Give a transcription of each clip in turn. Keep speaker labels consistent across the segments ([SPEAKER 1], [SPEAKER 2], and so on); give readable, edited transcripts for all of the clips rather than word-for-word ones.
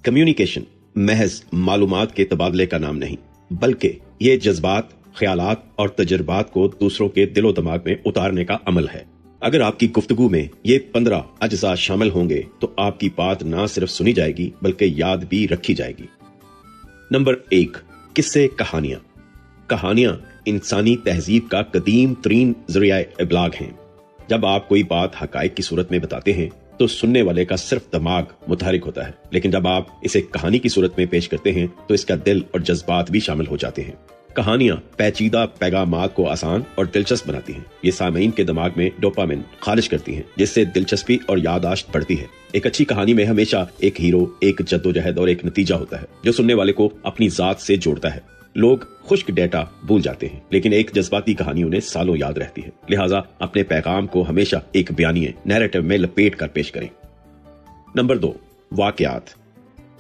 [SPEAKER 1] Communication محض معلومات کے تبادلے کا نام نہیں، بلکہ یہ جذبات، خیالات اور تجربات کو دوسروں کے دل و دماغ میں اتارنے کا عمل ہے۔ اگر آپ کی گفتگو میں یہ 15 اجزاء شامل ہوں گے تو آپ کی بات نہ صرف سنی جائے گی بلکہ یاد بھی رکھی جائے گی۔ نمبر 1، قصے کہانیاں۔ کہانیاں انسانی تہذیب کا قدیم ترین ذریعہ ابلاغ ہیں۔ جب آپ کوئی بات حقائق کی صورت میں بتاتے ہیں تو سننے والے کا صرف دماغ متحرک ہوتا ہے، لیکن جب آپ اسے کہانی کی صورت میں پیش کرتے ہیں تو اس کا دل اور جذبات بھی شامل ہو جاتے ہیں۔ کہانیاں پیچیدہ پیغامات کو آسان اور دلچسپ بناتی ہیں۔ یہ سامعین کے دماغ میں ڈوپامن خارج کرتی ہیں، جس سے دلچسپی اور یادداشت بڑھتی ہے۔ ایک اچھی کہانی میں ہمیشہ ایک ہیرو، ایک جدوجہد اور ایک نتیجہ ہوتا ہے جو سننے والے کو اپنی ذات سے جوڑتا ہے۔ لوگ خشک ڈیٹا بھول جاتے ہیں، لیکن ایک جذباتی کہانی انہیں سالوں یاد رہتی ہے۔ لہٰذا اپنے پیغام کو ہمیشہ ایک بیانیے نیریٹو میں لپیٹ کر پیش کریں۔ نمبر 2، واقعات۔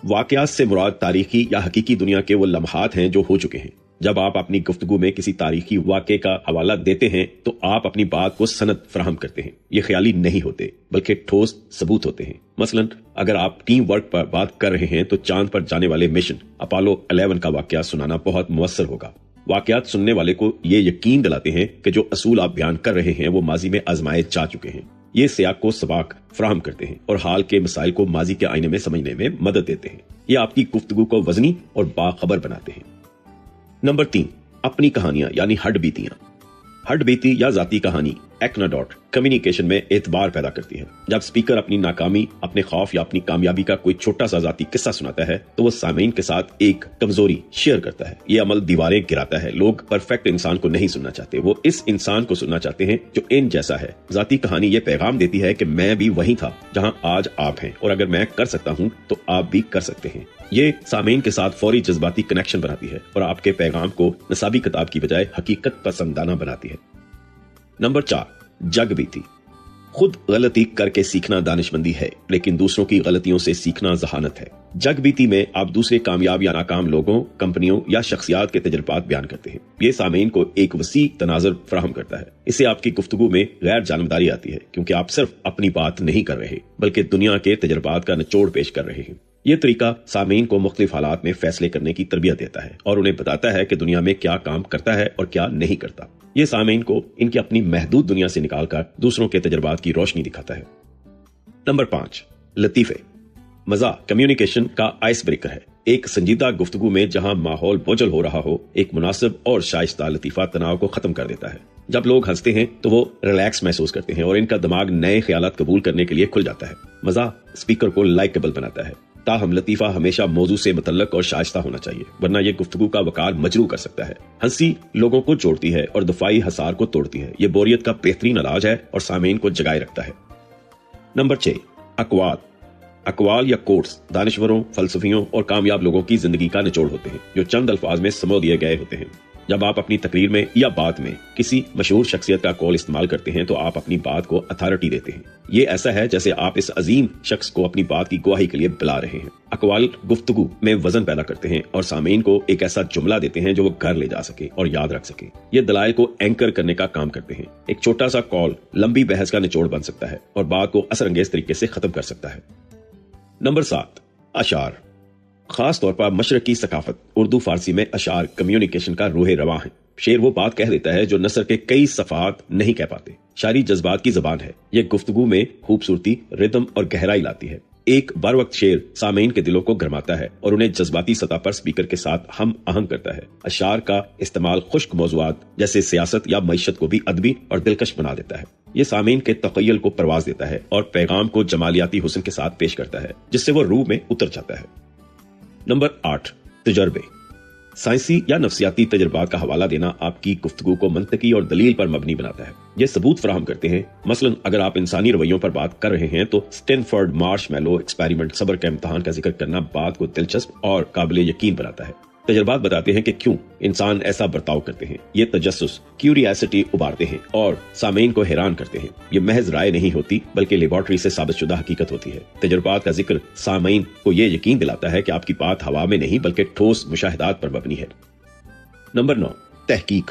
[SPEAKER 1] واقعات سے مراد تاریخی یا حقیقی دنیا کے وہ لمحات ہیں جو ہو چکے ہیں۔ جب آپ اپنی گفتگو میں کسی تاریخی واقعے کا حوالہ دیتے ہیں تو آپ اپنی بات کو سند فراہم کرتے ہیں۔ یہ خیالی نہیں ہوتے بلکہ ٹھوس ثبوت ہوتے ہیں۔ مثلا اگر آپ ٹیم ورک پر بات کر رہے ہیں تو چاند پر جانے والے مشن اپولو 11 کا واقعہ سنانا بہت مؤثر ہوگا۔ واقعات سننے والے کو یہ یقین دلاتے ہیں کہ جو اصول آپ بیان کر رہے ہیں وہ ماضی میں آزمائے جا چکے ہیں۔ یہ سیاق کو سباق فراہم کرتے ہیں اور حال کے مسائل کو ماضی کے آئینے میں سمجھنے میں مدد دیتے ہیں۔ یہ آپ کی گفتگو کو وزنی اور باخبر بناتے ہیں۔ نمبر 3، اپنی کہانیاں یعنی ہڈ بیتیاں۔ ہڈ بیتی یا ذاتی کہانی ایکناڈاٹ کمیونیکیشن میں اعتبار پیدا کرتی ہے۔ جب سپیکر اپنی ناکامی، اپنے خوف یا اپنی کامیابی کا کوئی چھوٹا سا ذاتی قصہ سناتا ہے تو وہ سامعین کے ساتھ ایک کمزوری شیئر کرتا ہے۔ یہ عمل دیواریں گراتا ہے۔ لوگ پرفیکٹ انسان کو نہیں سننا چاہتے، وہ اس انسان کو سننا چاہتے ہیں جو ان جیسا ہے۔ ذاتی کہانی یہ پیغام دیتی ہے کہ میں بھی وہیں تھا جہاں آج آپ ہیں، اور اگر میں کر سکتا ہوں تو آپ بھی کر سکتے ہیں۔ یہ سامعین کے ساتھ فوری جذباتی کنیکشن بناتی ہے اور آپ کے پیغام کو نصابی کتاب کی بجائے حقیقت پسندانہ بناتی ہے۔ نمبر 4، جگ بیتی۔ خود غلطی کر کے سیکھنا دانشمندی ہے، لیکن دوسروں کی غلطیوں سے سیکھنا ذہانت ہے۔ جگ بیتی میں آپ دوسرے کامیاب یا ناکام لوگوں، کمپنیوں یا شخصیات کے تجربات بیان کرتے ہیں۔ یہ سامعین کو ایک وسیع تناظر فراہم کرتا ہے۔ اس سے آپ کی گفتگو میں غیر جانبداری آتی ہے، کیونکہ آپ صرف اپنی بات نہیں کر رہے بلکہ دنیا کے تجربات کا نچوڑ پیش کر رہے ہیں۔ یہ طریقہ سامعین کو مختلف حالات میں فیصلے کرنے کی تربیت دیتا ہے اور انہیں بتاتا ہے کہ دنیا میں کیا کام کرتا ہے اور کیا نہیں کرتا۔ یہ سامعین کو ان کی اپنی محدود دنیا سے نکال کر دوسروں کے تجربات کی روشنی دکھاتا ہے۔ نمبر 5، لطیفے۔ مزاح کمیونیکیشن کا آئس بریکر ہے۔ ایک سنجیدہ گفتگو میں جہاں ماحول بوجھل ہو رہا ہو، ایک مناسب اور شائستہ لطیفہ تناؤ کو ختم کر دیتا ہے۔ جب لوگ ہنستے ہیں تو وہ ریلیکس محسوس کرتے ہیں اور ان کا دماغ نئے خیالات قبول کرنے کے لیے کھل جاتا ہے۔ مزاح اسپیکر کو لائکیبل بناتا ہے، تاہم لطیفہ ہمیشہ موضوع سے متعلق اور شائستہ ہونا چاہیے، ورنہ یہ گفتگو کا وقار مجروح کر سکتا ہے۔ ہنسی لوگوں کو جوڑتی ہے اور دفاعی حصار کو توڑتی ہے۔ یہ بوریت کا بہترین علاج ہے اور سامعین کو جگائے رکھتا ہے۔ نمبر 6، اقوال۔ اقوال یا کوٹس دانشوروں، فلسفیوں اور کامیاب لوگوں کی زندگی کا نچوڑ ہوتے ہیں جو چند الفاظ میں سمو دیے گئے ہوتے ہیں۔ جب آپ اپنی تقریر میں یا بات میں کسی مشہور شخصیت کا قول استعمال کرتے ہیں تو آپ اپنی بات کو اتھارٹی دیتے ہیں۔ یہ ایسا ہے جیسے آپ اس عظیم شخص کو اپنی بات کی گواہی کے لیے بلا رہے ہیں۔ اقوال گفتگو میں وزن پیدا کرتے ہیں اور سامعین کو ایک ایسا جملہ دیتے ہیں جو وہ گھر لے جا سکے اور یاد رکھ سکے۔ یہ دلائل کو اینکر کرنے کا کام کرتے ہیں۔ ایک چھوٹا سا کال لمبی بحث کا نچوڑ بن سکتا ہے اور بات کو اثر انگیز طریقے سے ختم کر سکتا ہے۔ نمبر 7، اشعار۔ خاص طور پر مشرقی ثقافت اردو فارسی میں اشعار کمیونیکیشن کا روح رواں ہے۔ شعر وہ بات کہہ دیتا ہے جو نثر کے کئی صفحات نہیں کہہ پاتے۔ شاعری جذبات کی زبان ہے۔ یہ گفتگو میں خوبصورتی، ردم اور گہرائی لاتی ہے۔ ایک بر وقت شعر سامعین کے دلوں کو گرماتا ہے اور انہیں جذباتی سطح پر سپیکر کے ساتھ ہم آہنگ کرتا ہے۔ اشعار کا استعمال خشک موضوعات جیسے سیاست یا معیشت کو بھی ادبی اور دلکش بنا دیتا ہے۔ یہ سامعین کے تخیل کو پرواز دیتا ہے اور پیغام کو جمالیاتی حسن کے ساتھ پیش کرتا ہے جس سے وہ روح میں اتر جاتا ہے۔ نمبر 8، تجربے۔ سائنسی یا نفسیاتی تجربات کا حوالہ دینا آپ کی گفتگو کو منطقی اور دلیل پر مبنی بناتا ہے۔ یہ ثبوت فراہم کرتے ہیں۔ مثلا اگر آپ انسانی رویوں پر بات کر رہے ہیں تو سٹینفورڈ مارش میلو ایکسپیریمنٹ صبر کے امتحان کا ذکر کرنا بات کو دلچسپ اور قابل یقین بناتا ہے۔ تجربات بتاتے ہیں کہ کیوں انسان ایسا برتاؤ کرتے ہیں۔ یہ تجسس، کیوریاسٹی ابھارتے ہیں اور سامعین کو حیران کرتے ہیں۔ یہ محض رائے نہیں ہوتی بلکہ لیبارٹری سے ثابت شدہ حقیقت ہوتی ہے۔ تجربات کا ذکر سامعین کو یہ یقین دلاتا ہے کہ آپ کی بات ہوا میں نہیں بلکہ ٹھوس مشاہدات پر مبنی ہے۔ نمبر 9، تحقیق۔